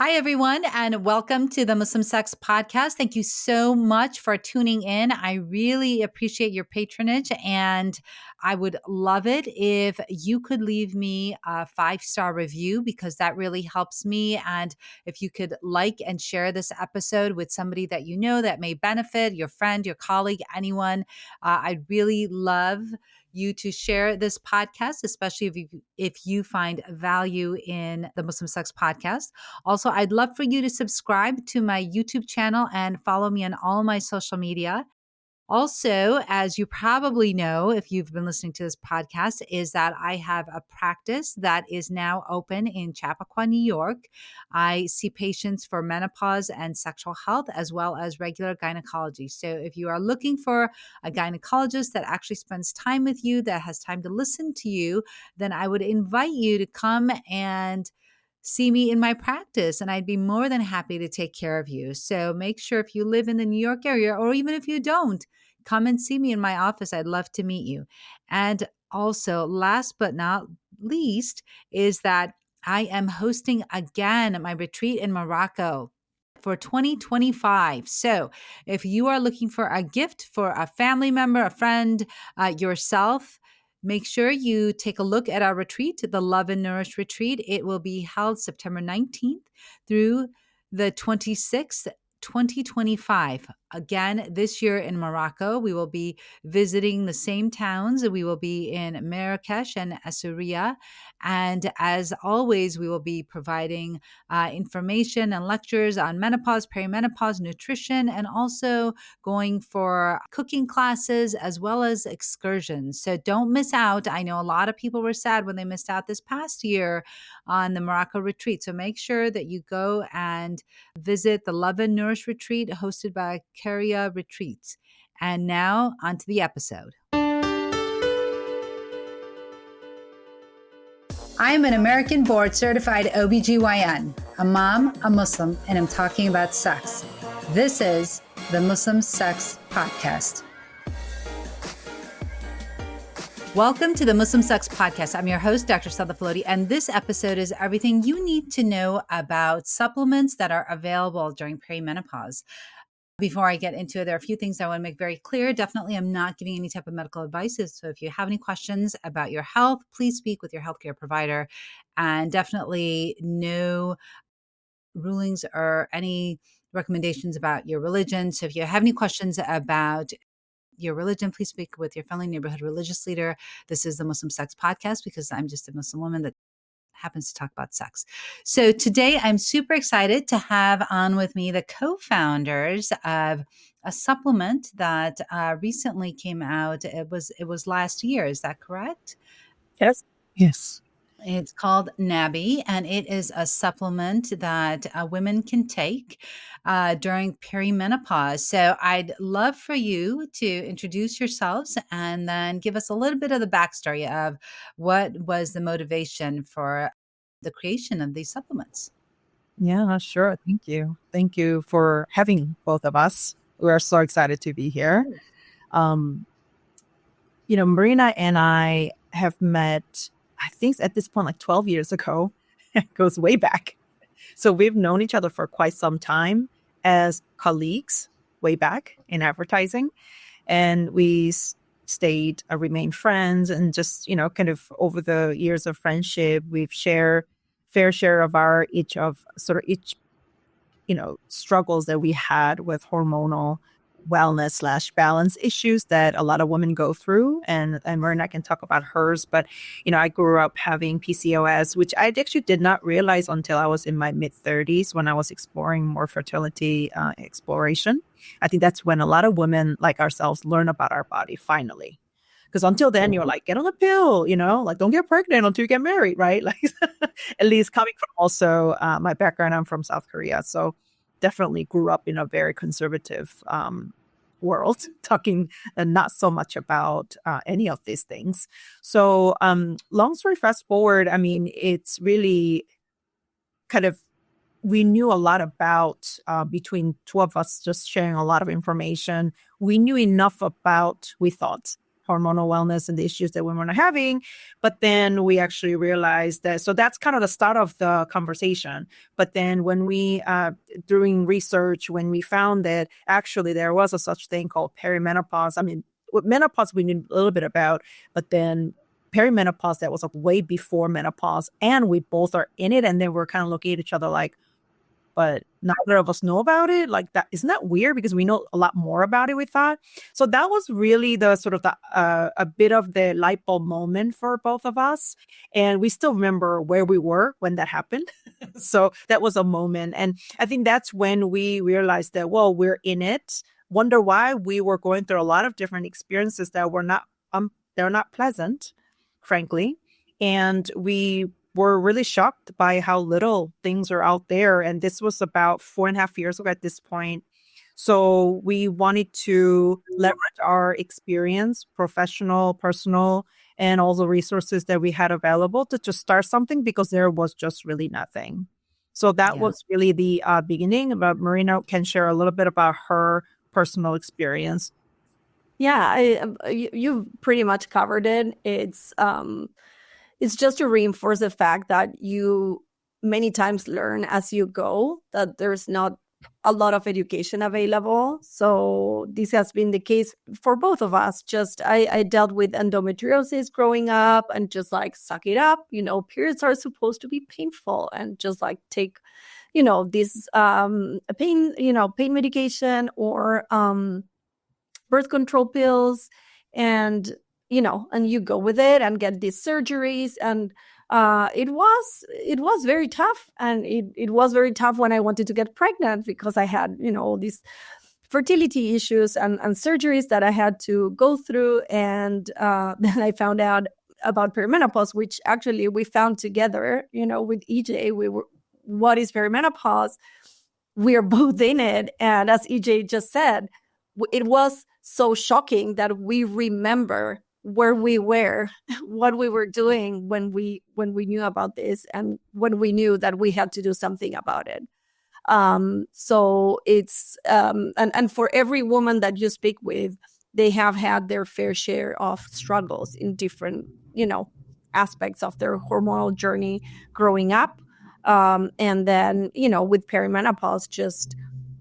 Hi, everyone, and welcome to the Muslim Sex Podcast. Thank you so much for tuning in. I really appreciate your patronage, and I would love it if you could leave me a 5-star review because that really helps me. And if you could like and share this episode with somebody that you know that may benefit, your friend, your colleague, anyone, I'd really love you to share this podcast, especially if you find value in the Muslim Sex Podcast. Also, I'd love for you to subscribe to my YouTube channel and follow me on all my social media. Also, as you probably know, if you've been listening to this podcast, is that I have a practice that is now open in Chappaqua, New York. I see patients for menopause and sexual health, as well as regular gynecology. So if you are looking for a gynecologist that actually spends time with you, that has time to listen to you, then I would invite you to come and see me in my practice, and I'd be more than happy to take care of you. So make sure if you live in the New York area, or even if you don't, come and see me in my office. I'd love to meet you. And also, last but not least, is that I am hosting again my retreat in Morocco for 2025. So if you are looking for a gift for a family member, a friend, yourself, make sure you take a look at our retreat, the Love and Nourish retreat. It will be held September 19th through the 26th, 2025. Again, this year in Morocco, we will be visiting the same towns. We will be in Marrakesh and Essaouira. And as always, we will be providing information and lectures on menopause, perimenopause, nutrition, and also going for cooking classes as well as excursions. So don't miss out. I know a lot of people were sad when they missed out this past year on the Morocco retreat. So make sure that you go and visit the Love and Nourish retreat hosted by Caria Retreats. And now onto the episode. I am an American board certified OBGYN, a mom, a Muslim, and I'm talking about sex. This is the Muslim Sex Podcast. Welcome to the Muslim Sex Podcast. I'm your host, Dr. Sadaf, and this episode is everything you need to know about supplements that are available during perimenopause. Before I get into it, there are a few things I want to make very clear. Definitely, I'm not giving any type of medical advice. So if you have any questions about your health, please speak with your healthcare provider. And definitely no rulings or any recommendations about your religion. So if you have any questions about your religion, please speak with your friendly neighborhood religious leader. This is the Muslim Sex Podcast because I'm just a Muslim woman that happens to talk about sex. So today I'm super excited to have on with me the co-founders of a supplement that recently came out. It was last year. Is that correct? Yes. Yes. It's called NNABI, and it is a supplement that women can take during perimenopause. So I'd love for you to introduce yourselves and then give us a little bit of the backstory of what was the motivation for the creation of these supplements. Yeah, sure. Thank you. Thank you for having both of us. We're so excited to be here. Marina and I have met, I think at this point, like 12 years ago. It goes way back. So we've known each other for quite some time as colleagues way back in advertising. And we remained friends, and just, kind of over the years of friendship, we've shared fair share of each struggles that we had with hormonal wellness / balance issues that a lot of women go through. And Marina can talk about hers, but, I grew up having PCOS, which I actually did not realize until I was in my mid-30s when I was exploring more fertility exploration. I think that's when a lot of women like ourselves learn about our body finally. Because until then, you're like, get on a pill, like don't get pregnant until you get married, right? Like, at least coming from also my background, I'm from South Korea. So definitely grew up in a very conservative world, talking not so much about any of these things. So long story fast forward, I mean, it's really kind of, we knew a lot about, between two of us, just sharing a lot of information. We knew enough about, we thought, hormonal wellness and the issues that women are having. But then we actually realized that, so that's kind of the start of the conversation. But then when we, doing research, when we found that actually there was a such thing called perimenopause. I mean, with menopause, we knew a little bit about, but then perimenopause, that was like way before menopause. And we both are in it. And then we're kind of looking at each other like, but neither of us know about it. Like that, isn't that weird? Because we know a lot more about it, we thought. So that was really the sort of the a bit of the light bulb moment for both of us. And we still remember where we were when that happened. So that was a moment. And I think that's when we realized that, well, we're in it. Wonder why we were going through a lot of different experiences that were not they're not pleasant, frankly. And we were really shocked by how little things are out there. And this was about 4.5 years ago at this point. So we wanted to leverage our experience, professional, personal, and all the resources that we had available to just start something because there was just really nothing. So that Yeah. was really the beginning. But Marina can share a little bit about her personal experience. Yeah, you've pretty much covered it. It's just to reinforce the fact that you many times learn as you go, that there's not a lot of education available. So this has been the case for both of us. Just I dealt with endometriosis growing up and just like suck it up. Periods are supposed to be painful and just like take, this pain medication or birth control pills, and and you go with it and get these surgeries. And it was very tough, and it was very tough when I wanted to get pregnant because I had all these fertility issues and surgeries that I had to go through. And then I found out about perimenopause, which actually we found together, with EJ. What is perimenopause? We are both in it. And as EJ just said, it was so shocking that we remember where we were, what we were doing when we knew about this, and when we knew that we had to do something about it. So it's and for every woman that you speak with, they have had their fair share of struggles in different aspects of their hormonal journey growing up. And then with perimenopause, just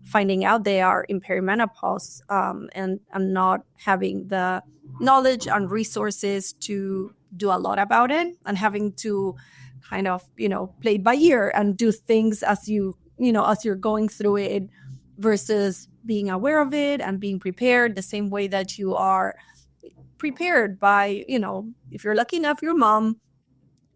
finding out they are in perimenopause, and not having the knowledge and resources to do a lot about it, and having to kind of play it by ear and do things as as you're going through it, versus being aware of it and being prepared the same way that you are prepared by if you're lucky enough, your mom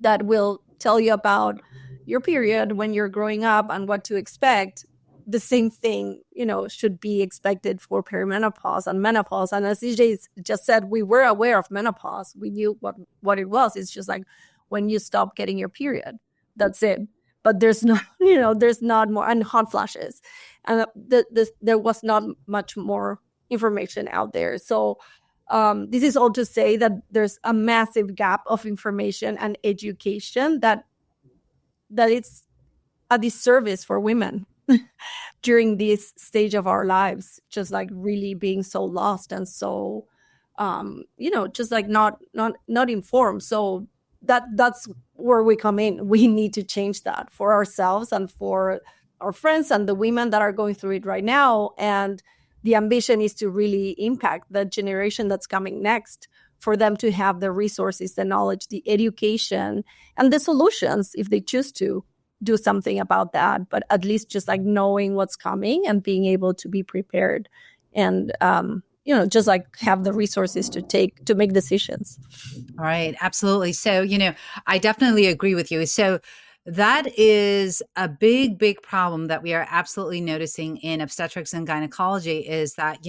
that will tell you about your period when you're growing up and what to expect. The same thing, should be expected for perimenopause and menopause. And as EJ just said, we were aware of menopause. We knew what it was. It's just like when you stop getting your period, that's it. But there's not, there's not more, and hot flashes. And there was not much more information out there. So this is all to say that there's a massive gap of information and education that it's a disservice for women during this stage of our lives, just like really being so lost and so just like not informed. So that's where we come in. We need to change that for ourselves and for our friends and the women that are going through it right now. And the ambition is to really impact the generation that's coming next, for them to have the resources, the knowledge, the education, and the solutions if they choose to do something about that. But at least just like knowing what's coming and being able to be prepared, and just like have the resources to make decisions. All right, absolutely. So, I definitely agree with you. So that is a big, big problem that we are absolutely noticing in obstetrics and gynecology, is that,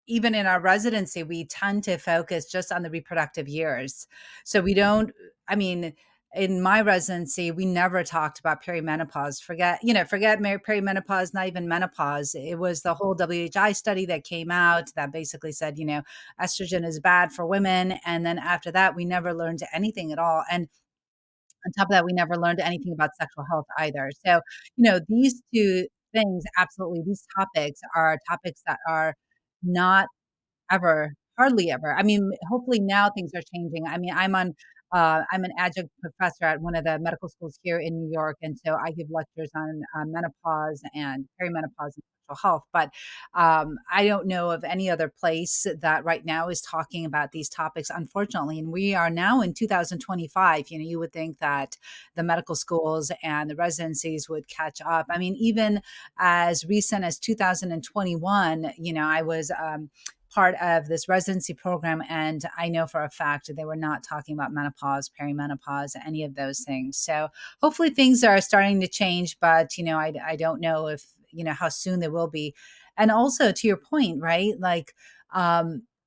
even in our residency, we tend to focus just on the reproductive years. So we don't, I mean, in my residency, we never talked about perimenopause. Forget perimenopause, not even menopause. It was the whole WHI study that came out that basically said, estrogen is bad for women. And then after that, we never learned anything at all. And on top of that, we never learned anything about sexual health either. So, these two things, absolutely, these topics are topics that are not ever hardly ever. I mean, hopefully now things are changing. I mean, I'm an adjunct professor at one of the medical schools here in New York, and so I give lectures on menopause and perimenopause and sexual health. But I don't know of any other place that right now is talking about these topics, unfortunately. And we are now in 2025. You know, you would think that the medical schools and the residencies would catch up. I mean, even as recent as 2021, you know, I was part of this residency program, and I know for a fact that they were not talking about menopause, perimenopause, any of those things. So hopefully things are starting to change, but you know, I don't know if you know how soon they will be. And also to your point, right? Like,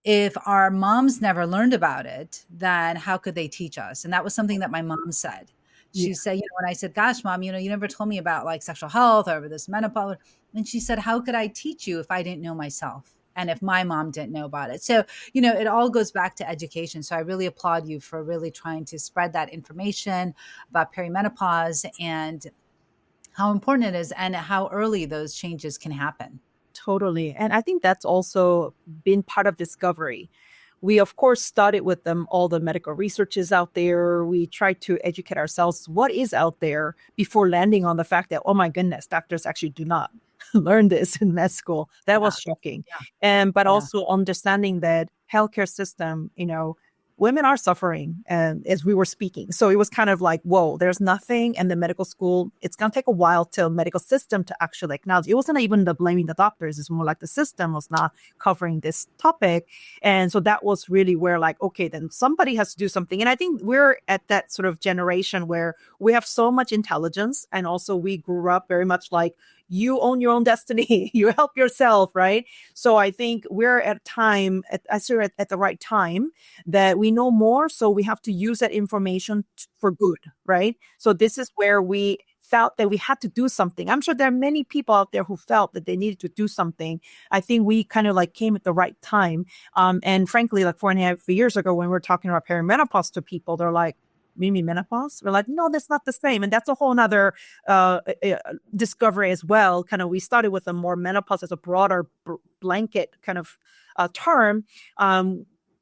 if our moms never learned about it, then how could they teach us? And that was something that my mom said. She Yeah, said, you know, when I said, gosh, mom, you know, you never told me about like sexual health or this menopause. And she said, how could I teach you if I didn't know myself? And if my mom didn't know about it. So, you know, it all goes back to education. So I really applaud you for really trying to spread that information about perimenopause and how important it is and how early those changes can happen. totally. And I think that's also been part of discovery. We, of course, started with them. All the medical research is out there. We try to educate ourselves what is out there before landing on the fact that, oh my goodness, doctors actually do not learn this in med school. That Yeah, was shocking. yeah, And but yeah. also understanding that healthcare system, women are suffering, and as we were speaking. So it was kind of like, whoa, there's nothing. And the medical school, it's gonna take a while till medical system to actually acknowledge. It wasn't even the blaming the doctors, it's more like the system was not covering this topic. And so that was really where like, okay, then somebody has to do something. And I think we're at that sort of generation where we have so much intelligence, and also we grew up very much like, you own your own destiny, you help yourself, right? So I think we're at a time, at the right time, that we know more. So we have to use that information for good, right? So this is where we felt that we had to do something. I'm sure there are many people out there who felt that they needed to do something. I think we kind of like came at the right time. And frankly, like 4.5 years ago, when we were talking about perimenopause to people, they're like, "Mimi, menopause?" We're like, no, that's not the same. And that's a whole nother discovery as well. Kind of, we started with a more menopause as a broader blanket kind of term,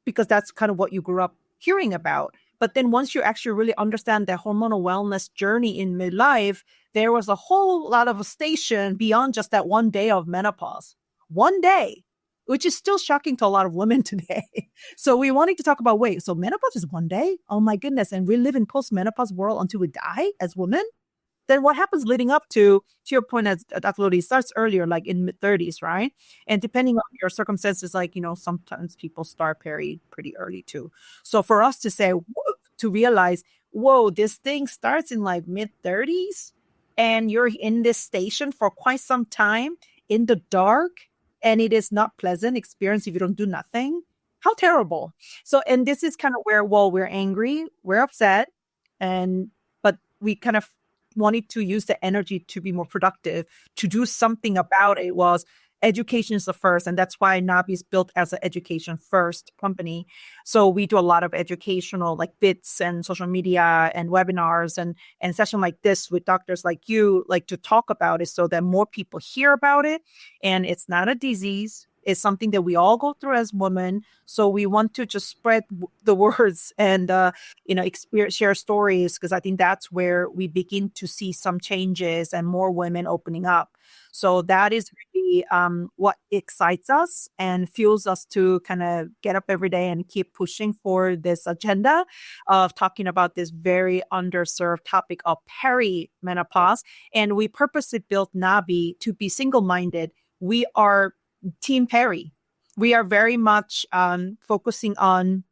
because that's kind of what you grew up hearing about. But then once you actually really understand the hormonal wellness journey in midlife, there was a whole lot of a station beyond just that one day of menopause. One day, which is still shocking to a lot of women today. So we wanted to talk about, wait, so menopause is one day? Oh my goodness. And we live in post-menopause world until we die as women? Then what happens leading up to your point, as Dr. Lodi starts earlier, like in mid-30s, right? And depending on your circumstances, like, sometimes people start pretty early too. So for us to say, to realize, whoa, this thing starts in like mid-30s and you're in this station for quite some time in the dark, and it is not pleasant experience if you don't do nothing. How terrible. So, and this is kind of where, well, we're angry, we're upset, but we kind of wanted to use the energy to be more productive, to do something about it. Was education is the first, and that's why NNABI is built as an education first company. So we do a lot of educational like bits and social media and webinars and session like this with doctors like you, like to talk about it so that more people hear about it. And it's not a disease. It's something that we all go through as women. So we want to just spread the words and, share stories, because I think that's where we begin to see some changes and more women opening up. So that is really what excites us and fuels us to kind of get up every day and keep pushing for this agenda of talking about this very underserved topic of perimenopause. And we purposely built NNABI to be single-minded. We are Team Peri. We are very much focusing on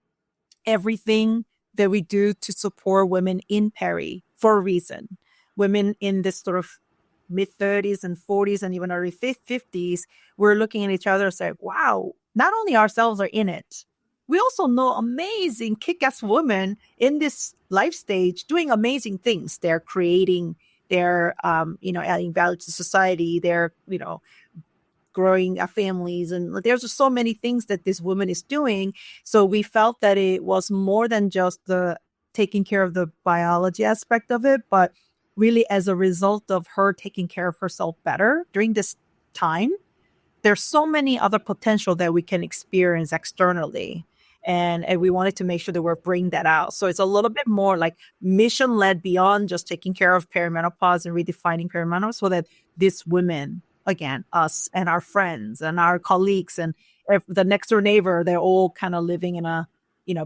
everything that we do to support women in Peri for a reason. Women in this sort of mid-30s and 40s and even early 50s, we're looking at each other and say, wow, not only ourselves are in it, we also know amazing kick-ass women in this life stage doing amazing things. They're creating, they're, adding value to society. They're, growing our families, and there's just so many things that this woman is doing. So we felt that it was more than just the taking care of the biology aspect of it, but really as a result of her taking care of herself better during this time, there's so many other potential that we can experience externally. And we wanted to make sure that we're bringing that out. So it's a little bit more like mission led beyond just taking care of perimenopause and redefining perimenopause, so that these women, again, us and our friends and our colleagues and the next door neighbor, they're all kind of living in a,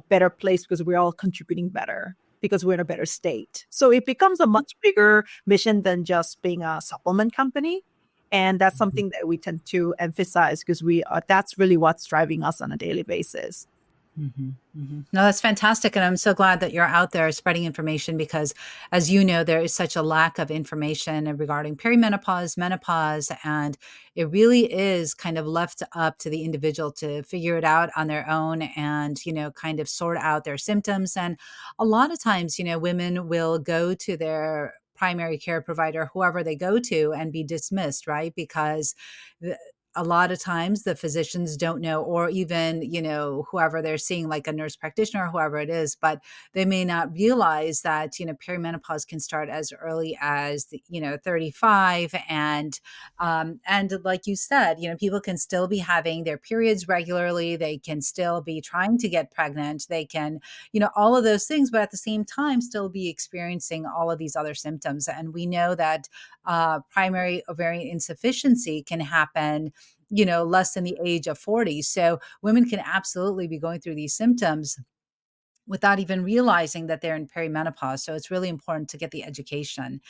better place because we're all contributing better, because we're in a better state. So it becomes a much bigger mission than just being a supplement company. And that's something that we tend to emphasize because that's really what's driving us on a daily basis. Mm-hmm, mm-hmm. No, that's fantastic. And I'm so glad that you're out there spreading information because, as you know, there is such a lack of information regarding perimenopause, menopause, and it really is kind of left up to the individual to figure it out on their own and, kind of sort out their symptoms. And a lot of times, women will go to their primary care provider, whoever they go to, and be dismissed, right? Because a lot of times the physicians don't know, or even, whoever they're seeing, like a nurse practitioner or whoever it is, but they may not realize that, perimenopause can start as early as, 35. And like you said, people can still be having their periods regularly. They can still be trying to get pregnant. They can, all of those things, but at the same time, still be experiencing all of these other symptoms. And we know that primary ovarian insufficiency can happen less than the age of 40. So women can absolutely be going through these symptoms without even realizing that they're in perimenopause. So it's really important to get the education.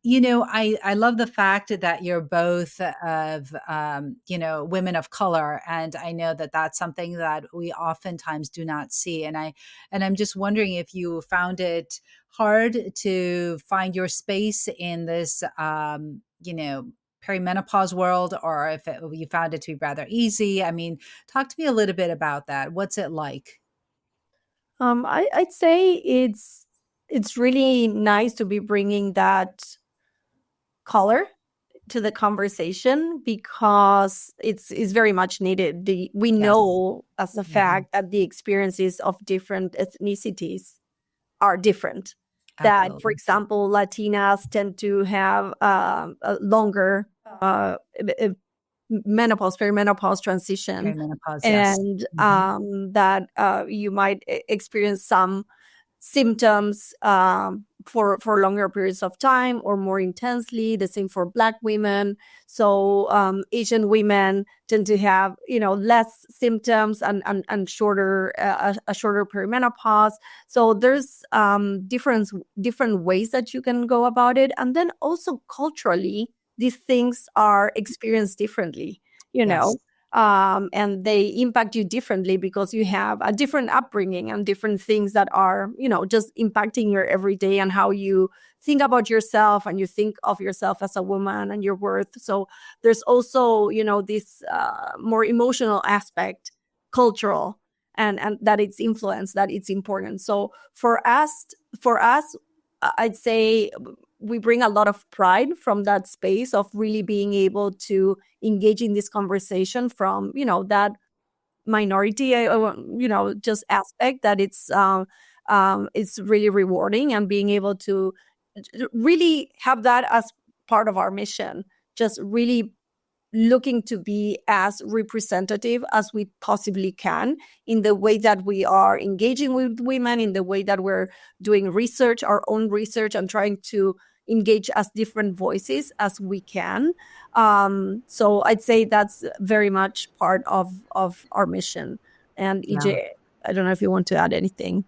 I love the fact that you're both of, women of color. And I know that that's something that we oftentimes do not see. And I'm just wondering if you found it hard to find your space in this, perimenopause world, or if you found it to be rather easy. I mean, talk to me a little bit about that. What's it like? I'd say it's really nice to be bringing that color to the conversation because it's very much needed. We Yes. know as a Mhm. fact that the experiences of different ethnicities are different. That, for Absolutely. example, Latinas tend to have a longer menopause, perimenopause transition, Perimenopause, yes. and Mhm. that you might experience some symptoms for longer periods of time or more intensely. The same for Black women. So Asian women tend to have less symptoms and shorter a shorter perimenopause. So there's different ways that you can go about it, and then also culturally, these things are experienced differently. You Yes. know, and they impact you differently because you have a different upbringing and different things that are, just impacting your everyday and how you think about yourself and you think of yourself as a woman and your worth. So there's also, this more emotional aspect, cultural, and that it's influence, that it's important. So for us, I'd say we bring a lot of pride from that space of really being able to engage in this conversation from that minority just aspect, that it's really rewarding, and being able to really have that as part of our mission, just really looking to be as representative as we possibly can in the way that we are engaging with women, in the way that we're doing research, our own research, and trying to engage as different voices as we can. So I'd say that's very much part of our mission. And Yeah. EJ, I don't know if you want to add anything.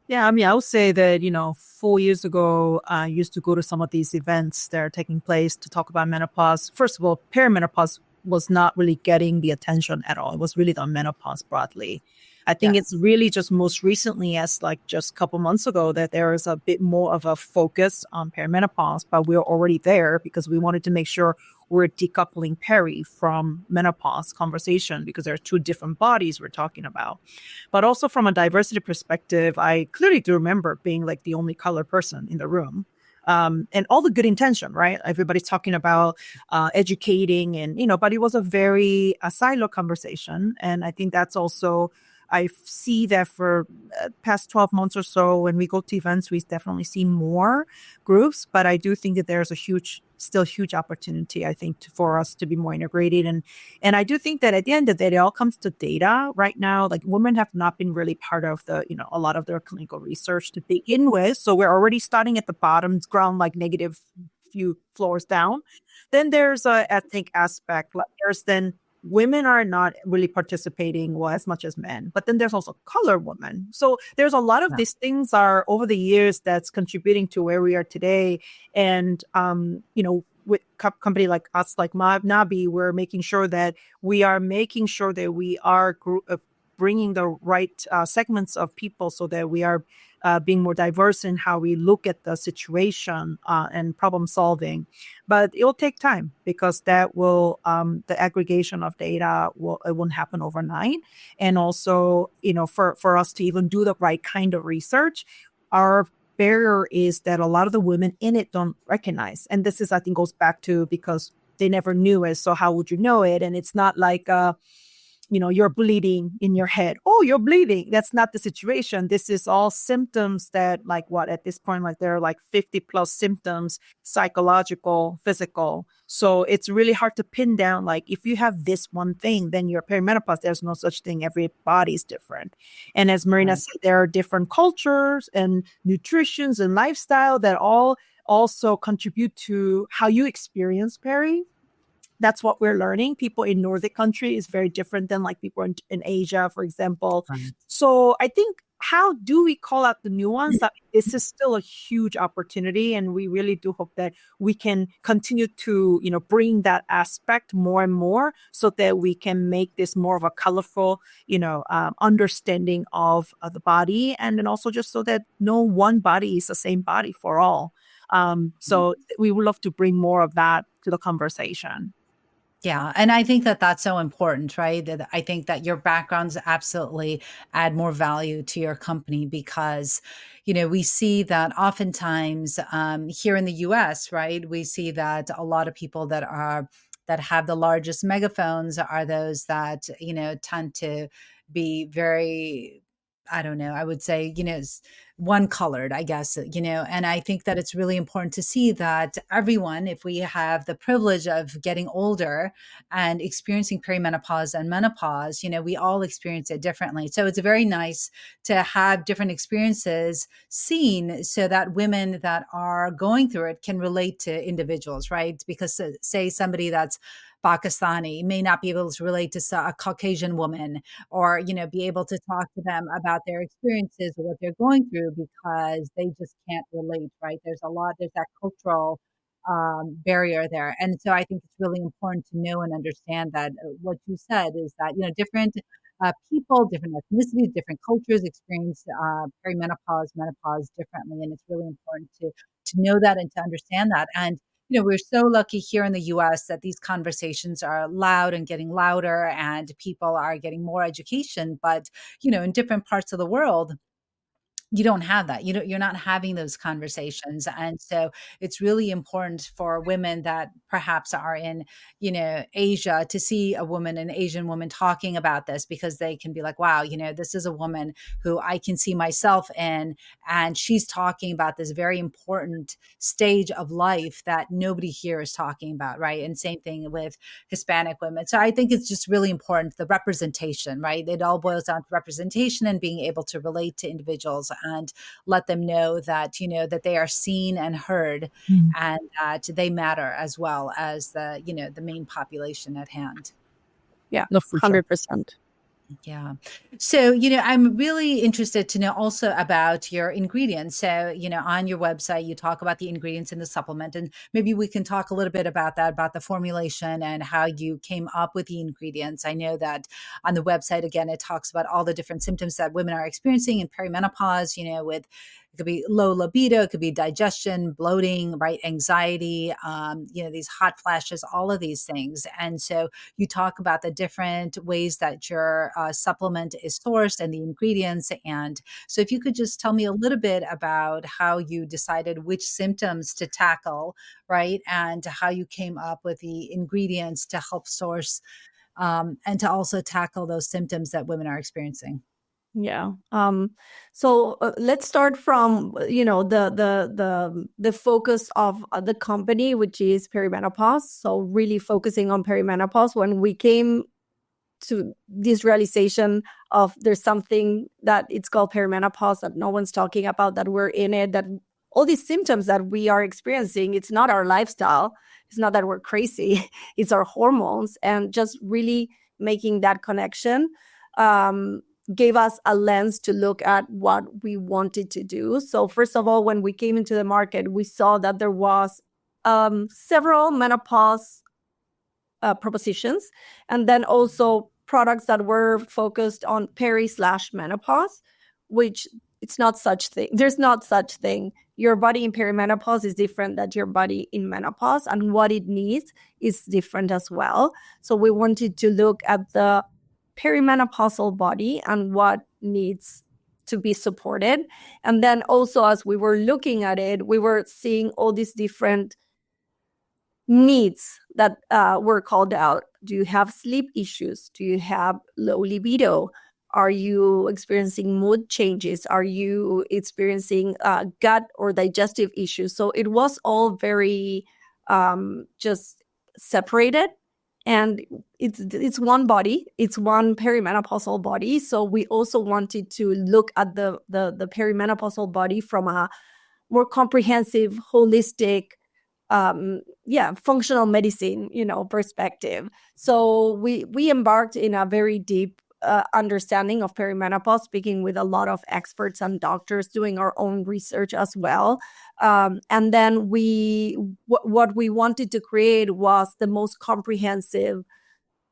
Yeah, I mean, I would say that, 4 years ago, I used to go to some of these events that are taking place to talk about menopause. First of all, perimenopause was not really getting the attention at all. It was really the menopause broadly. I think Yes. it's really just most recently, as like just a couple months ago, that there is a bit more of a focus on perimenopause, but we're already there because we wanted to make sure we're decoupling peri from menopause conversation, because there are two different bodies we're talking about. But also from a diversity perspective, I clearly do remember being like the only color person in the room. And all the good intention, right? Everybody's talking about educating and, but it was a very silo conversation. And I think that's also I see that for past 12 months or so, when we go to events, we definitely see more groups, but I do think that there's still huge opportunity, I think, for us to be more integrated. And I do think that at the end of the day, it all comes to data right now. Like, women have not been really part of a lot of their clinical research to begin with. So we're already starting at the bottom ground, like negative few floors down. Then there's a ethnic aspect. Like, there's then women are not really participating well as much as men, but then there's also color women. So there's a lot of these things are over the years that's contributing to where we are today. And with company like us, like NNABI, we're making sure that we are bringing the right segments of people, so that we are being more diverse in how we look at the situation and problem solving. But it will take time, because that will the aggregation of data it won't happen overnight. And also, for us to even do the right kind of research, our barrier is that a lot of the women in it don't recognize. And this is, I think, goes back to because they never knew it. So how would you know it? And it's not like you're bleeding in your head. Oh, you're bleeding. That's not the situation. This is all symptoms that, like, what at this point, like, there are like 50 plus symptoms, psychological, physical. So it's really hard to pin down, like, if you have this one thing, then you're perimenopause. There's no such thing. Every body's different. And as Marina said, there are different cultures and nutritions and lifestyle that all also contribute to how you experience peri. That's what we're learning. People in Nordic country is very different than like people in Asia, for example. Right. So I think, how do we call out the nuance? This is still a huge opportunity, and we really do hope that we can continue to, bring that aspect more and more, so that we can make this more of a colorful, understanding of the body, and then also just so that no one body is the same body for all. So we would love to bring more of that to the conversation. Yeah. And I think that that's so important, right? That I think that your backgrounds absolutely add more value to your company because, we see that oftentimes here in the US, right? We see that a lot of people that have the largest megaphones are those that, tend to be very, I don't know, I would say, one colored, I guess, and I think that it's really important to see that everyone, if we have the privilege of getting older and experiencing perimenopause and menopause, we all experience it differently. So it's very nice to have different experiences seen so that women that are going through it can relate to individuals, right? Because say somebody that's Pakistani may not be able to relate to a Caucasian woman or, be able to talk to them about their experiences or what they're going through because they just can't relate, right? There's that cultural barrier there. And so I think it's really important to know and understand that what you said is that, different people, different ethnicities, different cultures experience perimenopause, menopause differently. And it's really important to know that and to understand that. And we're so lucky here in the US that these conversations are loud and getting louder and people are getting more education. But, in different parts of the world, you don't have that. You're not having those conversations. And so it's really important for women that perhaps are in, Asia to see an Asian woman talking about this because they can be like, wow, this is a woman who I can see myself in. And she's talking about this very important stage of life that nobody here is talking about. Right. And same thing with Hispanic women. So I think it's just really important, the representation, right? It all boils down to representation and being able to relate to individuals and let them know that, that they are seen and heard and that they matter as well as the main population at hand. Yeah, No, for sure. 100%. Yeah. So, I'm really interested to know also about your ingredients. So, on your website, you talk about the ingredients in the supplement, and maybe we can talk a little bit about that, about the formulation and how you came up with the ingredients. I know that on the website, again, it talks about all the different symptoms that women are experiencing in perimenopause, with it could be low libido, it could be digestion, bloating, right? Anxiety, these hot flashes, all of these things. And so you talk about the different ways that your supplement is sourced and the ingredients. And so if you could just tell me a little bit about how you decided which symptoms to tackle, right? And how you came up with the ingredients to help source and to also tackle those symptoms that women are experiencing. Yeah. So let's start from the focus of the company, which is perimenopause. So really focusing on perimenopause. When we came to this realization of there's something that it's called perimenopause that no one's talking about, that we're in it, that all these symptoms that we are experiencing, it's not our lifestyle, it's not that we're crazy, it's our hormones, and just really making that connection gave us a lens to look at what we wanted to do. So first of all, when we came into the market, we saw that there was several menopause propositions, and then also products that were focused on peri/menopause, which it's not such thing. There's not such thing. Your body in perimenopause is different than your body in menopause, and what it needs is different as well. So we wanted to look at the perimenopausal body and what needs to be supported. And then also, as we were looking at it, we were seeing all these different needs that were called out. Do you have sleep issues? Do you have low libido? Are you experiencing mood changes? Are you experiencing gut or digestive issues? So it was all very just separated. And it's one body, it's one perimenopausal body. So we also wanted to look at the perimenopausal body from a more comprehensive, holistic, functional medicine, perspective. So we embarked in a very deep understanding of perimenopause, speaking with a lot of experts and doctors, doing our own research as well. And then what we wanted to create was the most comprehensive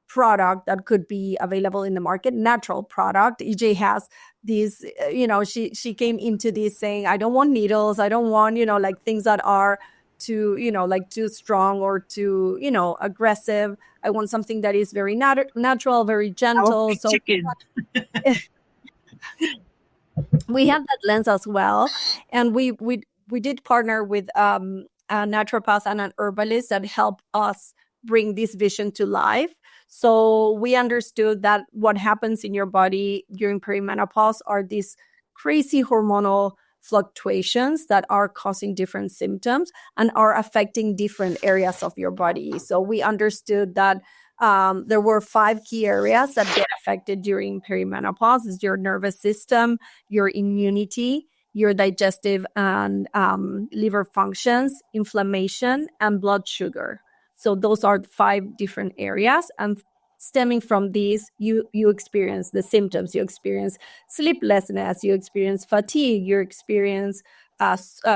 product that could be available in the market, natural product. EJ has these, she came into this saying, I don't want needles, I don't want, like things that are too, like too strong or too, aggressive. I want something that is very natural, very gentle. So we have that lens as well. And we did partner with a naturopath and an herbalist that helped us bring this vision to life. So we understood that what happens in your body during perimenopause are these crazy hormonal fluctuations that are causing different symptoms and are affecting different areas of your body. So we understood that there were 5 key areas that get affected during perimenopause: is your nervous system, your immunity, your digestive and liver functions, inflammation, and blood sugar. So those are 5 different areas. And stemming from these, you experience the symptoms. You experience sleeplessness, you experience fatigue, you experience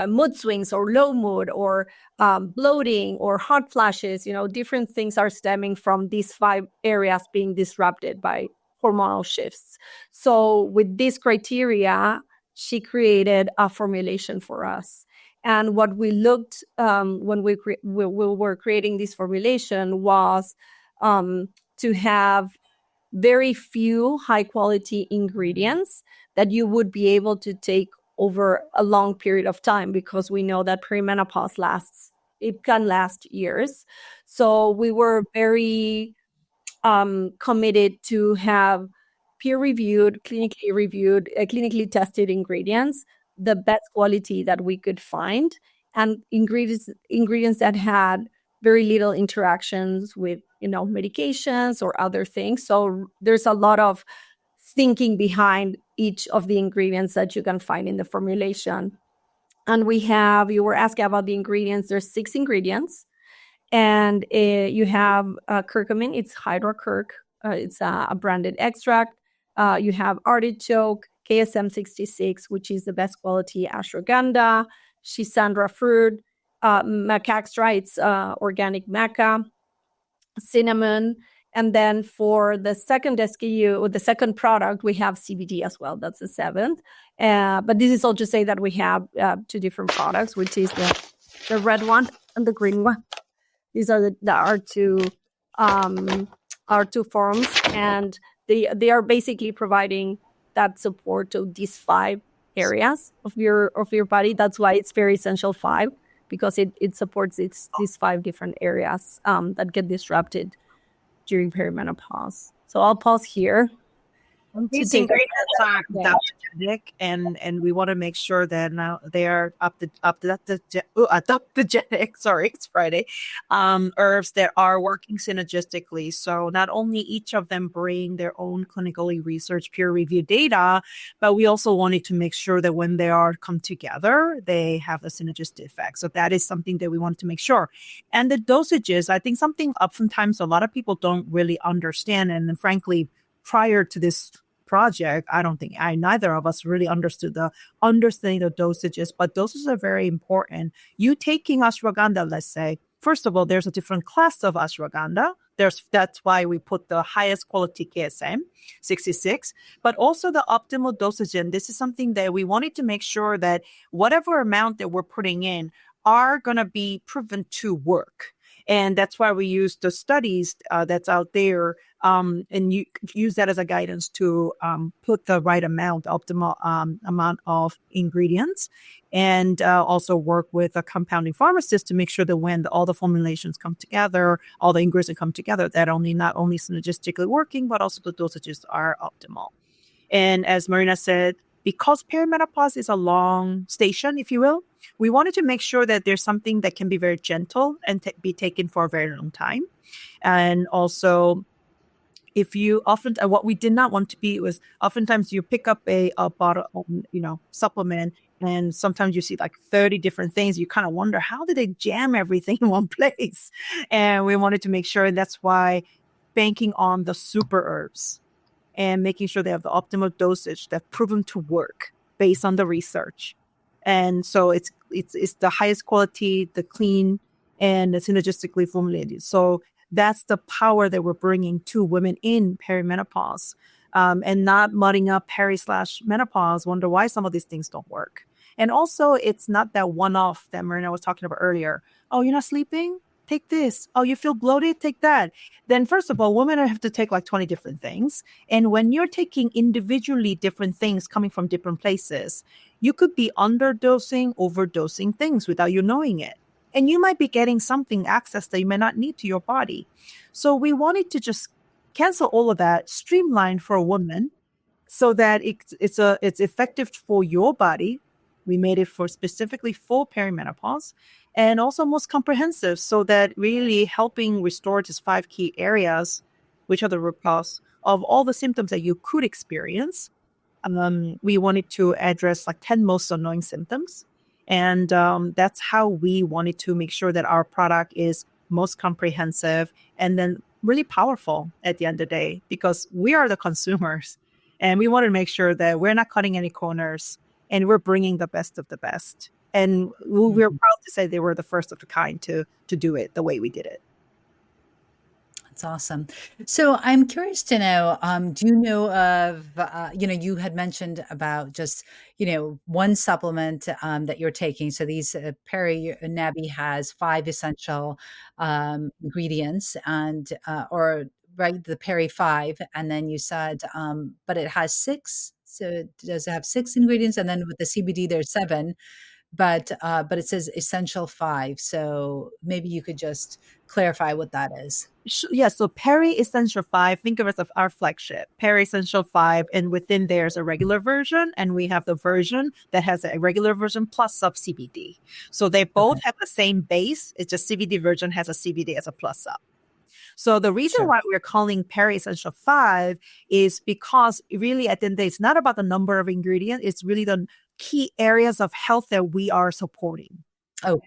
mood swings or low mood or bloating or hot flashes. Different things are stemming from these 5 areas being disrupted by hormonal shifts. So with these criteria, she created a formulation for us. And what we looked when we were creating this formulation was to have very few high quality ingredients that you would be able to take over a long period of time, because we know that perimenopause can last years. So we were very committed to have peer-reviewed, clinically tested ingredients, the best quality that we could find, and ingredients that had very little interactions with, medications or other things. So there's a lot of thinking behind each of the ingredients that you can find in the formulation. And you were asking about the ingredients. There's 6 ingredients. And you have curcumin, it's hydrocurc, it's a branded extract. You have artichoke, KSM 66, which is the best quality ashwagandha, schisandra fruit, macaxtra, it's organic maca, cinnamon. And then for the second SKU, or the second product, we have CBD as well. That's the 7th. But this is all to say that we have 2 different products, which is the red one and the green one. These are our two forms, and they are basically providing that support to these 5 areas of your body. That's why it's very essential 5, because it supports these 5 different areas that get disrupted during perimenopause. So I'll pause here. These to take ingredients are adaptogenic, and we want to make sure that now they are adaptogenic. Sorry, it's Friday. Herbs that are working synergistically. So not only each of them bring their own clinically researched peer-reviewed data, but we also wanted to make sure that when they are come together, they have a synergistic effect. So that is something that we want to make sure. And the dosages, I think something oftentimes a lot of people don't really understand. And then frankly, prior to this project, I don't think neither of us really understanding the dosages, but dosages are very important. You taking ashwagandha, let's say, first of all, there's a different class of ashwagandha. That's why we put the highest quality KSM 66, but also the optimal dosage. And this is something that we wanted to make sure that whatever amount that we're putting in are going to be proven to work. And that's why we use the studies that's out there, and you use that as a guidance to put the right amount, optimal amount of ingredients, and also work with a compounding pharmacist to make sure that when all the formulations come together, all the ingredients come together, that not only synergistically working, but also the dosages are optimal. And as Marina said, because perimenopause is a long station, if you will, we wanted to make sure that there's something that can be very gentle and be taken for a very long time. And also, if you what we did not want to be was oftentimes you pick up a bottle, supplement, and sometimes you see like 30 different things. You kind of wonder, how did they jam everything in one place? And we wanted to make sure, that's why banking on the super herbs and making sure they have the optimal dosage that's proven to work based on the research. And so it's the highest quality, the clean, and the synergistically formulated. So that's the power that we're bringing to women in perimenopause, and not mudding up peri/menopause, wonder why some of these things don't work. And also, it's not that one-off that Marina was talking about earlier. Oh, you're not sleeping? Take this. Oh, you feel bloated? Take that. Then first of all, women have to take like 20 different things. And when you're taking individually different things coming from different places, you could be underdosing, overdosing things without you knowing it. And you might be getting something access that you may not need to your body. So we wanted to just cancel all of that, streamline for a woman so that it's effective for your body. We made it specifically for perimenopause, and also most comprehensive, so that really helping restore these 5 key areas, which are the root cause of all the symptoms that you could experience. We wanted to address like 10 most annoying symptoms. And that's how we wanted to make sure that our product is most comprehensive and then really powerful at the end of the day, because we are the consumers and we want to make sure that we're not cutting any corners and we're bringing the best of the best. And we're proud to say they were the first of the kind to do it the way we did it. That's awesome. So I'm curious to know, do you know of, you had mentioned about just, one supplement that you're taking. So these Perimenopause has 5 essential ingredients or right, the Peri 5. And then you said, but it has 6. So does it have 6 ingredients? And then with the CBD, there's 7. But it says essential 5. So maybe you could just clarify what that is. Yeah, so Peri Essential 5, think of it as our flagship, Peri Essential 5, and within there's a regular version, and we have the version that has a regular version plus sub CBD. So they both have the same base. It's just CBD version has a CBD as a plus sub. So the reason why we're calling Peri Essential 5 is because really at the end of the day, it's not about the number of ingredients. It's really the key areas of health that we are supporting. Oh,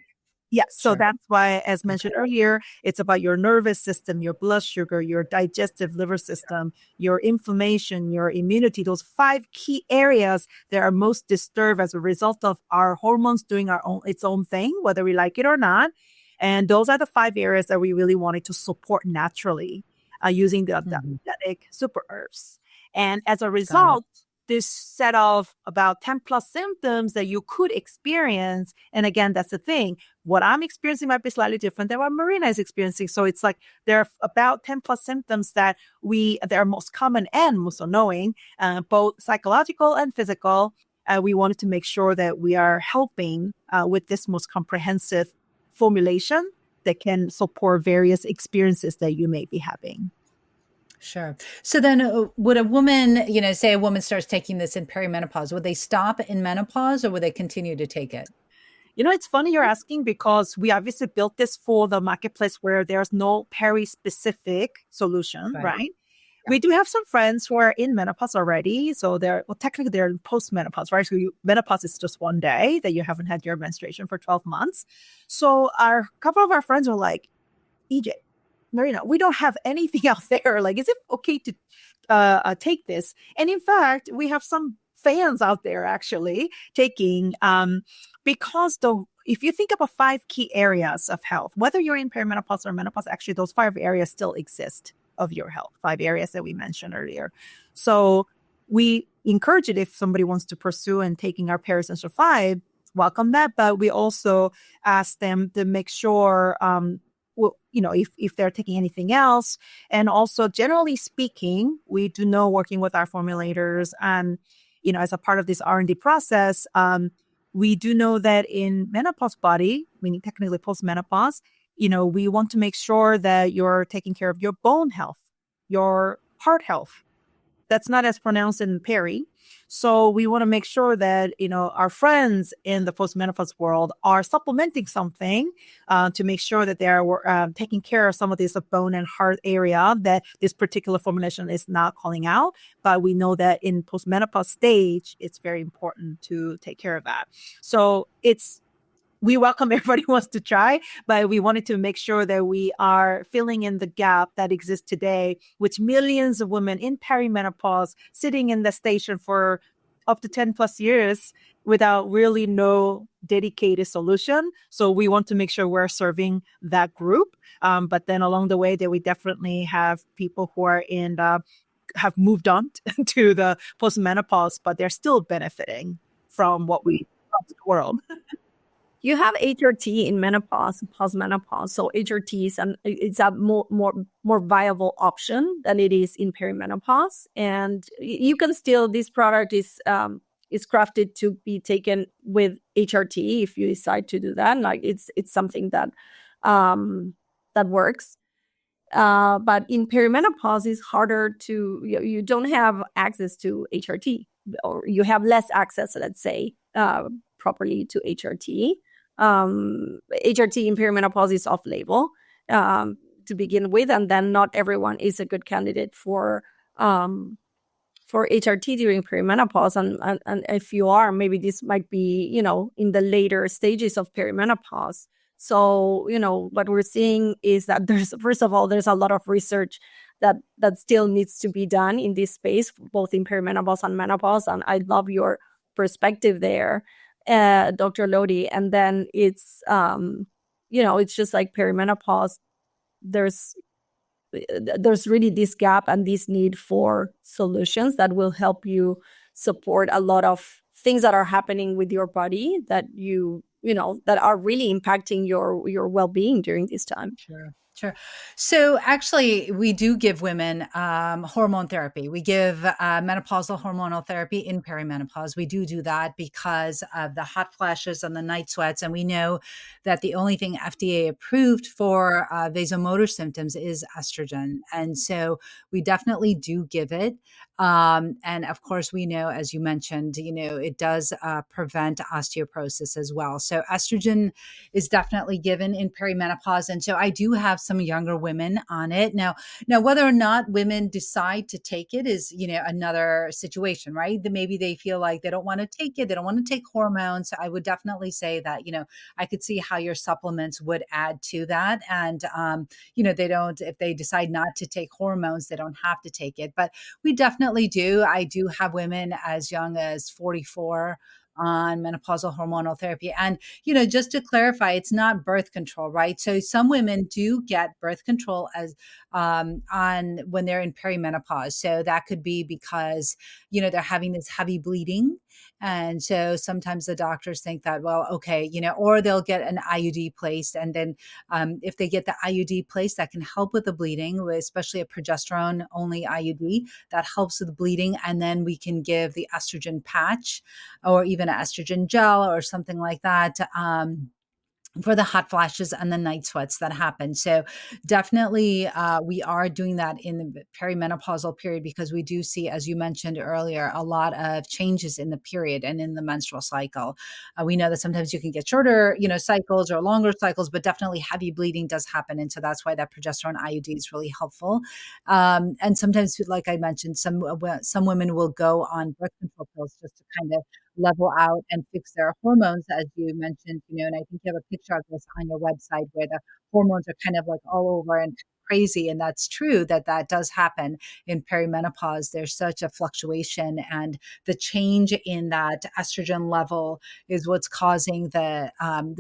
yeah. So that's why, as mentioned earlier, it's about your nervous system, your blood sugar, your digestive liver system, your inflammation, your immunity, those 5 key areas that are most disturbed as a result of our hormones doing its own thing, whether we like it or not. And those are the 5 areas that we really wanted to support naturally using the authentic super herbs. And as a result, this set of about 10 plus symptoms that you could experience. And again, that's the thing. What I'm experiencing might be slightly different than what Marina is experiencing. So it's like there are about 10 plus symptoms that are most common and most annoying, both psychological and physical. We wanted to make sure that we are helping with this most comprehensive formulation that can support various experiences that you may be having. Sure. So then would a woman, say a woman starts taking this in perimenopause, would they stop in menopause or would they continue to take it? It's funny you're asking because we obviously built this for the marketplace where there's no peri-specific solution, Right. right? Yeah. We do have some friends who are in menopause already. So technically they're in post-menopause, right? So menopause is just one day that you haven't had your menstruation for 12 months. So a couple of our friends are like, EJ, Marina, we don't have anything out there. Like, is it okay to take this? And in fact, we have some fans out there actually taking, because if you think about 5 key areas of health, whether you're in perimenopause or menopause, actually those 5 areas still exist of your health, 5 areas that we mentioned earlier. So we encourage it if somebody wants to pursue and taking our Periessential 5, welcome that. But we also ask them to make sure, if they're taking anything else. And also, generally speaking, we do know working with our formulators and, as a part of this R&D process, we do know that in menopause body, meaning technically post-menopause, we want to make sure that you're taking care of your bone health, your heart health. That's not as pronounced in peri. So we want to make sure that, our friends in the post-menopause world are supplementing something to make sure that they are taking care of some of this bone and heart area that this particular formulation is not calling out. But we know that in post-menopause stage, it's very important to take care of that. So we welcome everybody who wants to try, but we wanted to make sure that we are filling in the gap that exists today, which millions of women in perimenopause sitting in the station for up to 10 plus years without really no dedicated solution. So we want to make sure we're serving that group. But then along the way that we definitely have people who are have moved on to the postmenopause, but they're still benefiting from what we brought to the world. You have HRT in menopause, postmenopause. So HRT it's a more viable option than it is in perimenopause. And you can still, this product is crafted to be taken with HRT if you decide to do that. Like it's something that that works. But in perimenopause, it's harder to, you don't have access to HRT, or you have less access, let's say, properly to HRT. HRT in perimenopause is off label to begin with, and then not everyone is a good candidate for HRT during perimenopause. And if you are, maybe this might be, in the later stages of perimenopause. So, what we're seeing is that first of all, there's a lot of research that still needs to be done in this space, both in perimenopause and menopause. And I love your perspective there, Dr. Lodi. And then it's, it's just like perimenopause. There's really this gap and this need for solutions that will help you support a lot of things that are happening with your body that that are really impacting your well-being during this time. Sure. Sure. So actually, we do give women hormone therapy. We give menopausal hormonal therapy in perimenopause. We do that because of the hot flashes and the night sweats. And we know that the only thing FDA approved for vasomotor symptoms is estrogen. And so we definitely do give it. And of course, we know, as you mentioned, it does prevent osteoporosis as well. So estrogen is definitely given in perimenopause. And so I do have some younger women on it. Now, whether or not women decide to take it is, another situation, right? That maybe they feel like they don't want to take it. They don't want to take hormones. So I would definitely say that, I could see how your supplements would add to that. And, if they decide not to take hormones, they don't have to take it. But we definitely do. I do have women as young as 44 on menopausal hormonal therapy. And, just to clarify, it's not birth control, right? So some women do get birth control as on when they're in perimenopause. So that could be because, they're having this heavy bleeding. And so sometimes the doctors think that, well, okay, or they'll get an IUD placed. And then if they get the IUD placed, that can help with the bleeding, especially a progesterone only IUD that helps with the bleeding. And then we can give the estrogen patch or even an estrogen gel or something like that. for the hot flashes and the night sweats that happen. So definitely we are doing that in the perimenopausal period because we do see, as you mentioned earlier, a lot of changes in the period and in the menstrual cycle. We know that sometimes you can get shorter, cycles or longer cycles, but definitely heavy bleeding does happen. And so that's why that progesterone IUD is really helpful. And sometimes, like I mentioned, some women will go on birth control pills just to kind of level out and fix their hormones, as you mentioned, and I think you have a picture of this on your website where the hormones are kind of like all over and crazy. And that's true that does happen in perimenopause. There's such a fluctuation, and the change in that estrogen level is what's causing the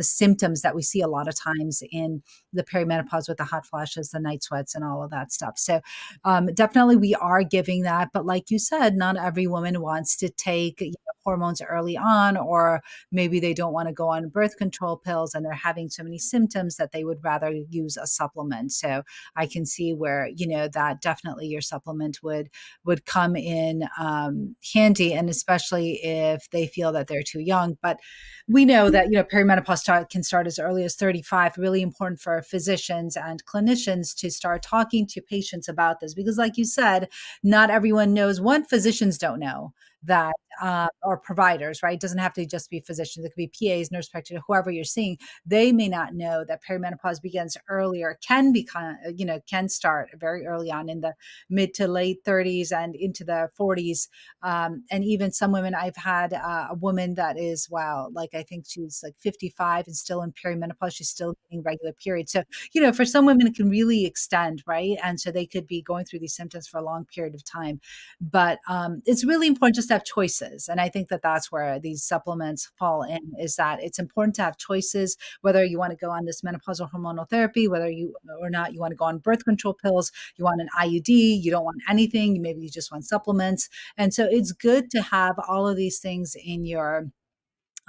symptoms that we see a lot of times in the perimenopause with the hot flashes, the night sweats, and all of that stuff. So definitely we are giving that. But like you said, not every woman wants to take hormones early on, or maybe they don't want to go on birth control pills and they're having so many symptoms that they would rather use a supplement. So I can see where, that definitely your supplement would come in handy, and especially if they feel that they're too young. But we know that, perimenopause can start as early as 35. Really important for physicians and clinicians to start talking to patients about this, because like you said, not everyone knows. One, physicians don't know that, or providers, right? It doesn't have to just be physicians. It could be PAs, nurse practitioners, whoever you're seeing. They may not know that perimenopause begins earlier, can start very early on in the mid to late 30s and into the 40s. And even some women, I've had a woman that is, wow, like I think she's like 55 and still in perimenopause. She's still getting regular periods. So, for some women, it can really extend, right? And so they could be going through these symptoms for a long period of time. But it's really important just to have choices. And I think that that's where these supplements fall in, is that it's important to have choices, whether you want to go on this menopausal hormonal therapy, whether you or not you want to go on birth control pills, you want an IUD, you don't want anything, maybe you just want supplements. And so it's good to have all of these things in your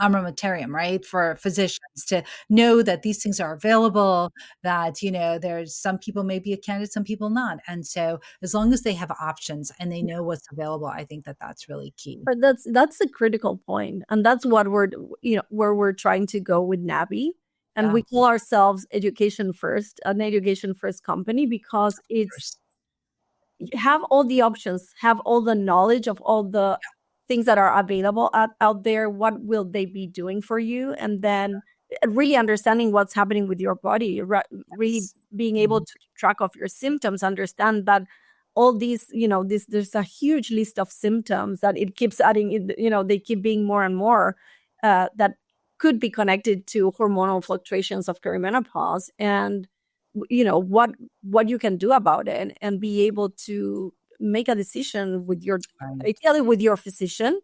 armamentarium, right? For physicians to know that these things are available, that, there's some people may be a candidate, some people not. And so as long as they have options and they know what's available, I think that that's really key. But that's the critical point, and that's what we're where we're trying to go with NABI. And Yeah, we call ourselves education first, an education first company, because it's have all the options, have all the knowledge of all the things that are available out there. What will they be doing for you? And then really understanding what's happening with your body, really yes. being able Mhm. to keep track of your symptoms, understand that all these, there's a huge list of symptoms that it keeps adding, they keep being more and more, that could be connected to hormonal fluctuations of perimenopause. And what you can do about it, and be able to make a decision with your, Right. ideally with your physician,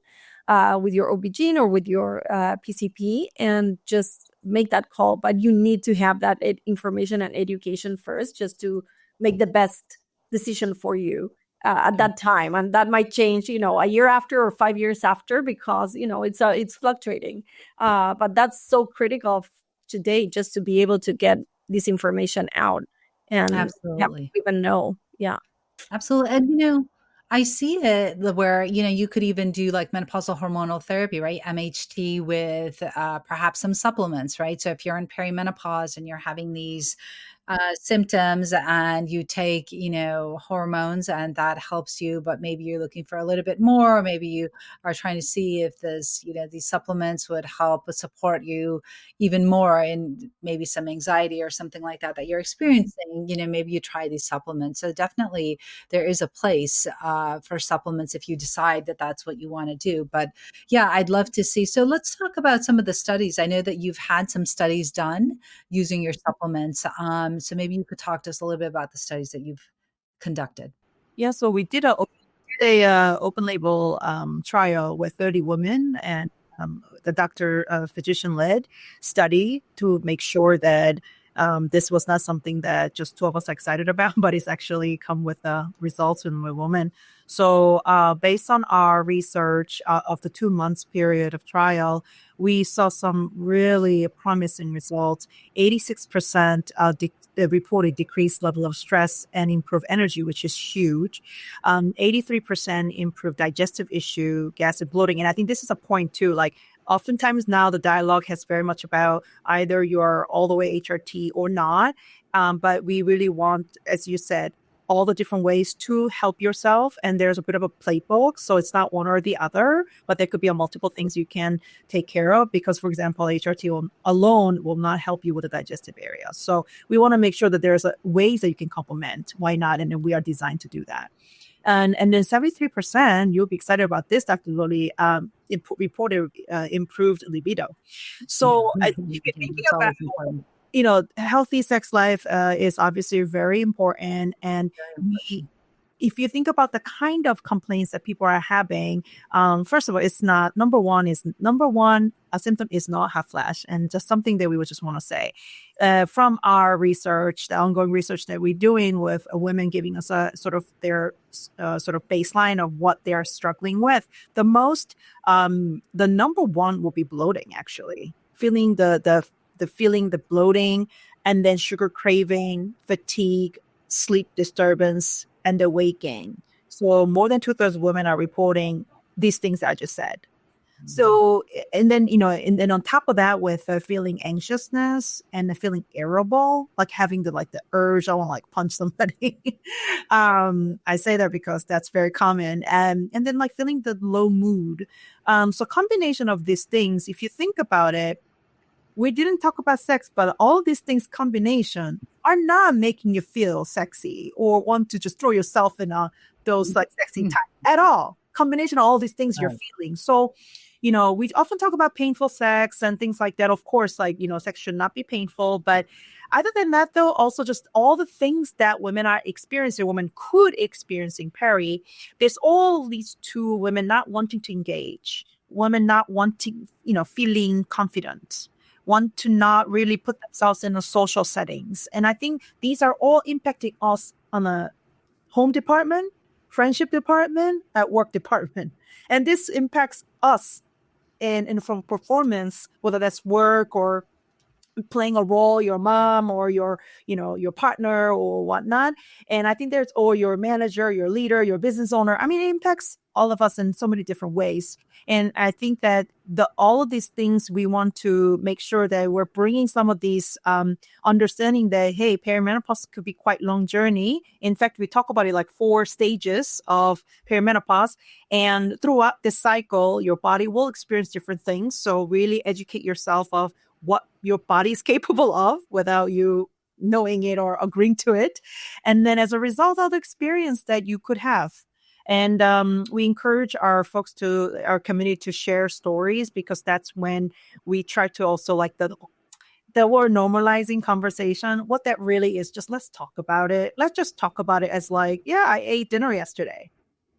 with your OB/GYN or with your PCP, and just make that call. But you need to have that information and education first, just to make the best decision for you at that time. And that might change, a year after or 5 years after, because it's fluctuating. But that's so critical today, just to be able to get this information out and have Absolutely. even know. Yeah. Absolutely. And, I see it where, you could even do like menopausal hormonal therapy, right? MHT with perhaps some supplements, right? So if you're in perimenopause and you're having these symptoms and you take, hormones and that helps you, but maybe you're looking for a little bit more, or maybe you are trying to see if this, these supplements would help support you even more in maybe some anxiety or something like that you're experiencing, maybe you try these supplements. So definitely there is a place for supplements if you decide that that's what you want to do. But yeah, I'd love to see. So let's talk about some of the studies. I know that you've had some studies done using your supplements. So maybe you could talk to us a little bit about the studies that you've conducted. Yeah, so we did open label trial with 30 women, and the doctor physician led study to make sure that this was not something that just two of us are excited about, but it's actually come with results in a woman. So based on our research of the 2 months period of trial, we saw some really promising results. 86% reported decreased level of stress and improved energy, which is huge. 83% improved digestive issue, gas and bloating. And I think this is a point too, like Oftentimes now the dialogue has very much about either you're all the way HRT or not. But we really want, as you said, all the different ways to help yourself. And there's a bit of a playbook. So it's not one or the other, but there could be a multiple things you can take care of because, for example, alone will not help you with the digestive area. So we want to make sure that there's ways that you can complement. Why not? And we are designed to do that. And then 73%, you'll be excited about this, Dr. Loli, reported improved libido. So if you're thinking about healthy sex life is obviously very important. And if you think about the kind of complaints that people are having, first of all, it's not, number one, a symptom is not hot flash. And just something that we would just want to say. From our research, the ongoing research that we're doing with women giving us a sort of their sort of baseline of what they're struggling with, the number one will be bloating, actually. Feeling the bloating, and then sugar craving, fatigue, sleep disturbance, and the weight gain. So more than 2/3 of women are reporting these things that I just said. So, and then, and then on top of that, with feeling anxiousness and the feeling irritable, like having the urge, I want to punch somebody. I say that because that's very common. And then feeling the low mood. So combination of these things, if you think about it, we didn't talk about sex, but all these things combination are not making you feel sexy or want to just throw yourself in those sexy time at all. Combination of all these things you're feeling. So, we often talk about painful sex and things like that. Of course, sex should not be painful. But other than that, though, also just all the things that women are experiencing, women could experience in Peri, there's all these to women not wanting to engage, women not wanting, feeling confident, want to not really put themselves in a social settings. And I think these are all impacting us on a home department, friendship department, at work department. And this impacts us in from performance, whether that's work or playing a role, your mom or your partner or whatnot. And I think or your manager, your leader, your business owner. I mean, it impacts all of us in so many different ways. And I think that all of these things, we want to make sure that we're bringing some of these understanding that, hey, perimenopause could be quite long journey. In fact, we talk about it 4 stages of perimenopause. And throughout this cycle, your body will experience different things. So really educate yourself of what your body is capable of without you knowing it or agreeing to it. And then as a result of the experience that you could have. And we encourage our community to share stories, because that's when we try to also the word normalizing conversation. What that really is, just let's talk about it. Let's just talk about it as I ate dinner yesterday.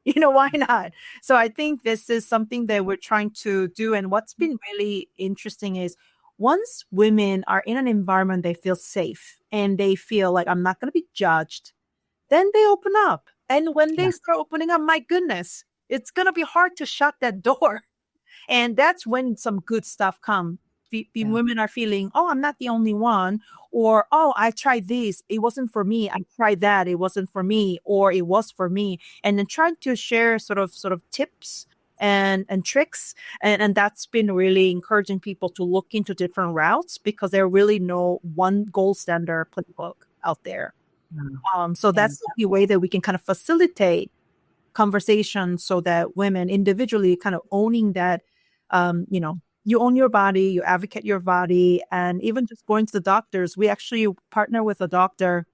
Why not? So I think this is something that we're trying to do. And what's been really interesting is once women are in an environment they feel safe and they feel like I'm not going to be judged, then they open up. And when they start opening up, my goodness, it's going to be hard to shut that door. And that's when some good stuff comes. Women are feeling, oh, I'm not the only one. Or, oh, I tried this. It wasn't for me. I tried that. It wasn't for me. Or it was for me. And then trying to share sort of tips and tricks. And that's been really encouraging people to look into different routes, because there really no one gold standard playbook out there. So that's the way that we can kind of facilitate conversations so that women individually kind of owning that, you own your body, you advocate your body, and even just going to the doctors. We actually partner with a doctor,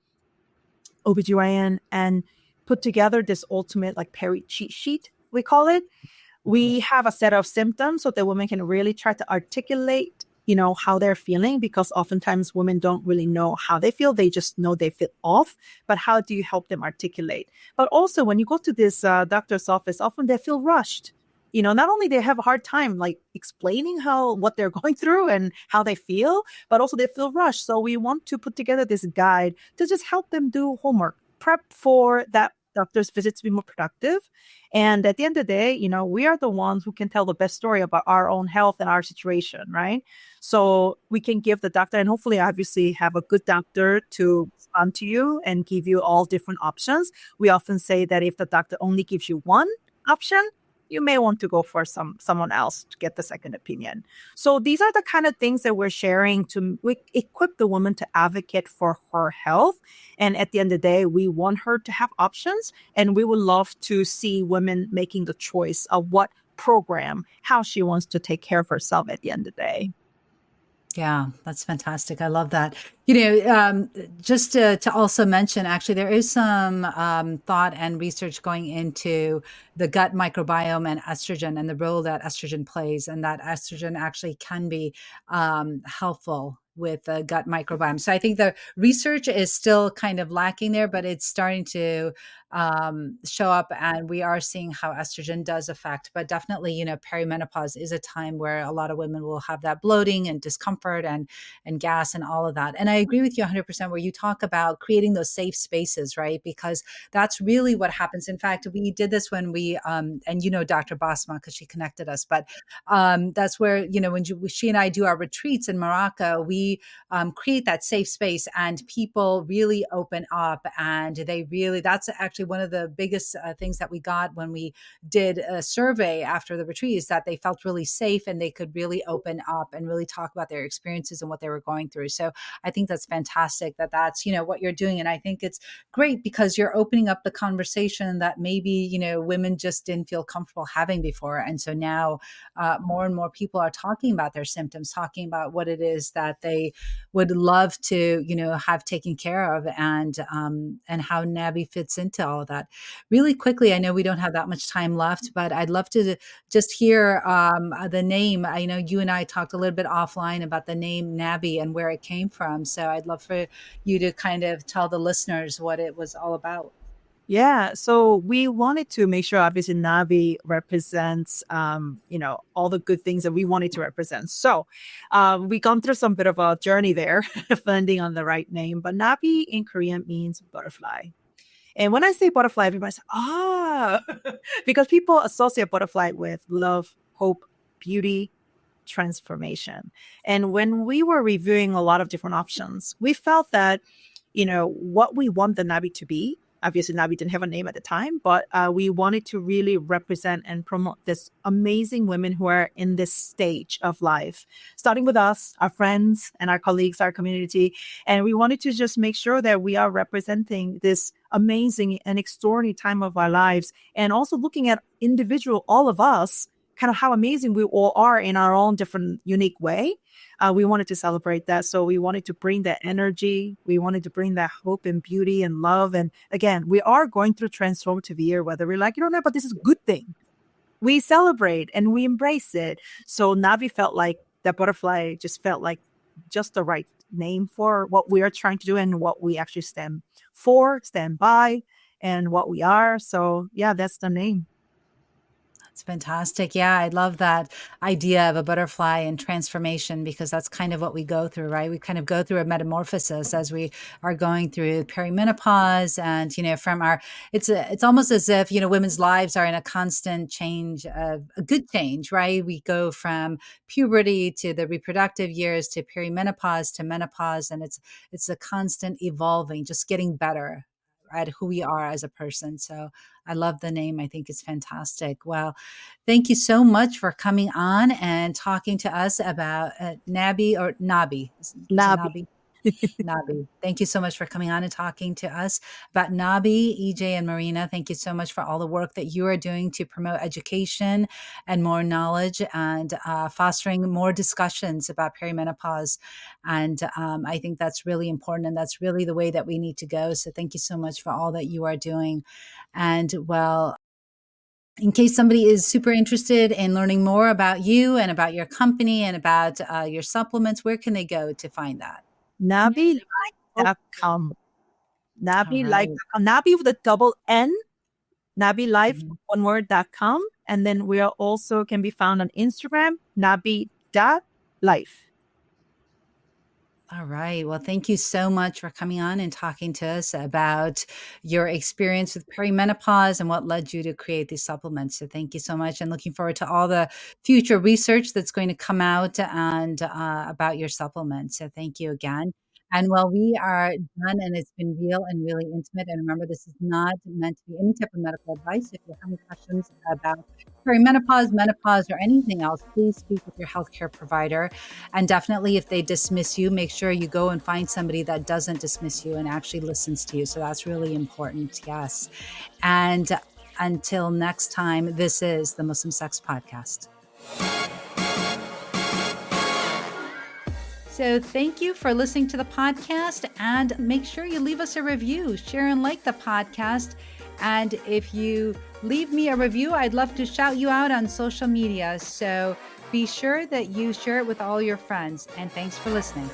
OBGYN, and put together this ultimate Peri cheat sheet, we call it. We have a set of symptoms so that women can really try to articulate how they're feeling, because oftentimes women don't really know how they feel. They just know they feel off. But how do you help them articulate? But also when you go to this doctor's office, often they feel rushed. Not only they have a hard time explaining what they're going through and how they feel, but also they feel rushed. So we want to put together this guide to just help them do homework, prep for that doctor's visit to be more productive. And at the end of the day, we are the ones who can tell the best story about our own health and our situation, right? So we can give the doctor, and hopefully obviously have a good doctor to respond to you and give you all different options. We often say that if the doctor only gives you one option, you may want to go for someone else to get the second opinion. So these are the kind of things that we're sharing to equip the woman to advocate for her health. And at the end of the day, we want her to have options, and we would love to see women making the choice of what program, how she wants to take care of herself at the end of the day. Yeah, that's fantastic. I love that. Just to also mention, actually, there is some thought and research going into the gut microbiome and estrogen and the role that estrogen plays, and that estrogen actually can be helpful with the gut microbiome. So I think the research is still kind of lacking there, but it's starting to show up, and we are seeing how estrogen does affect. But definitely, perimenopause is a time where a lot of women will have that bloating and discomfort and gas and all of that. And I agree with you 100% where you talk about creating those safe spaces, right? Because that's really what happens. In fact, we did this when we, and Dr. Basma, because she connected us, but that's where, when she and I do our retreats in Morocco, we create that safe space, and people really open up, and that's actually one of the biggest things that we got when we did a survey after the retreat, is that they felt really safe and they could really open up and really talk about their experiences and what they were going through. So I think that's fantastic that's, what you're doing. And I think it's great because you're opening up the conversation that maybe, women just didn't feel comfortable having before. And so now more and more people are talking about their symptoms, talking about what it is that they would love to, have taken care of, and how NABI fits into all of that. Really quickly, I know we don't have that much time left, but I'd love to just hear the name. I know you and I talked a little bit offline about the name NABI and where it came from. So I'd love for you to kind of tell the listeners what it was all about. Yeah, so we wanted to make sure, obviously, Navi represents, all the good things that we wanted to represent. So we gone through some bit of a journey there, finding on the right name. But Navi in Korean means butterfly. And when I say butterfly, everybody's because people associate butterfly with love, hope, beauty, transformation. And when we were reviewing a lot of different options, we felt that, what we want the Nabi to be. Obviously, Nabi didn't have a name at the time, but we wanted to really represent and promote this amazing women who are in this stage of life, starting with us, our friends, and our colleagues, our community. And we wanted to just make sure that we are representing this amazing and extraordinary time of our lives, and also looking at all of us, kind of how amazing we all are in our own different, unique way. We wanted to celebrate that. So we wanted to bring that energy. We wanted to bring that hope and beauty and love. And again, we are going through transformative year, whether we like it or not, but this is a good thing. We celebrate and we embrace it. So Navi felt like that butterfly just felt like just the right name for what we are trying to do and what we actually stand for, stand by, and what we are. So yeah, that's the name. It's fantastic. Yeah, I love that idea of a butterfly and transformation, because that's kind of what we go through, right? We kind of go through a metamorphosis as we are going through perimenopause, and it's almost as if women's lives are in a constant change, of a good change, right? We go from puberty to the reproductive years to perimenopause to menopause, and it's a constant evolving, just getting better at who we are as a person. So I love the name. I think it's fantastic. Well, thank you so much for coming on and talking to us about NABI or NABI. Is it Nabi. NABI? NABI. Thank you so much for coming on and talking to us about NABI, EJ and Marina. Thank you so much for all the work that you are doing to promote education and more knowledge, and fostering more discussions about perimenopause. And I think that's really important, and that's really the way that we need to go. So thank you so much for all that you are doing. And well, in case somebody is super interested in learning more about you and about your company and about your supplements, where can they go to find that? NabiLife.com. All right. NabiLife.com. Nabi with a double N. NabiLife, Mhm. one word.com. And then we are also can be found on Instagram, Nabi.life. All right. Well, thank you so much for coming on and talking to us about your experience with perimenopause and what led you to create these supplements. So thank you so much, and looking forward to all the future research that's going to come out and about your supplements. So thank you again. And while we are done and it's been real and really intimate, and remember, this is not meant to be any type of medical advice. If you have any questions about perimenopause, menopause, or anything else, please speak with your healthcare provider. And definitely, if they dismiss you, make sure you go and find somebody that doesn't dismiss you and actually listens to you. So that's really important. Yes. And until next time, this is the Muslim Sex Podcast. So thank you for listening to the podcast, and make sure you leave us a review, share and like the podcast. And if you leave me a review, I'd love to shout you out on social media. So be sure that you share it with all your friends. And thanks for listening.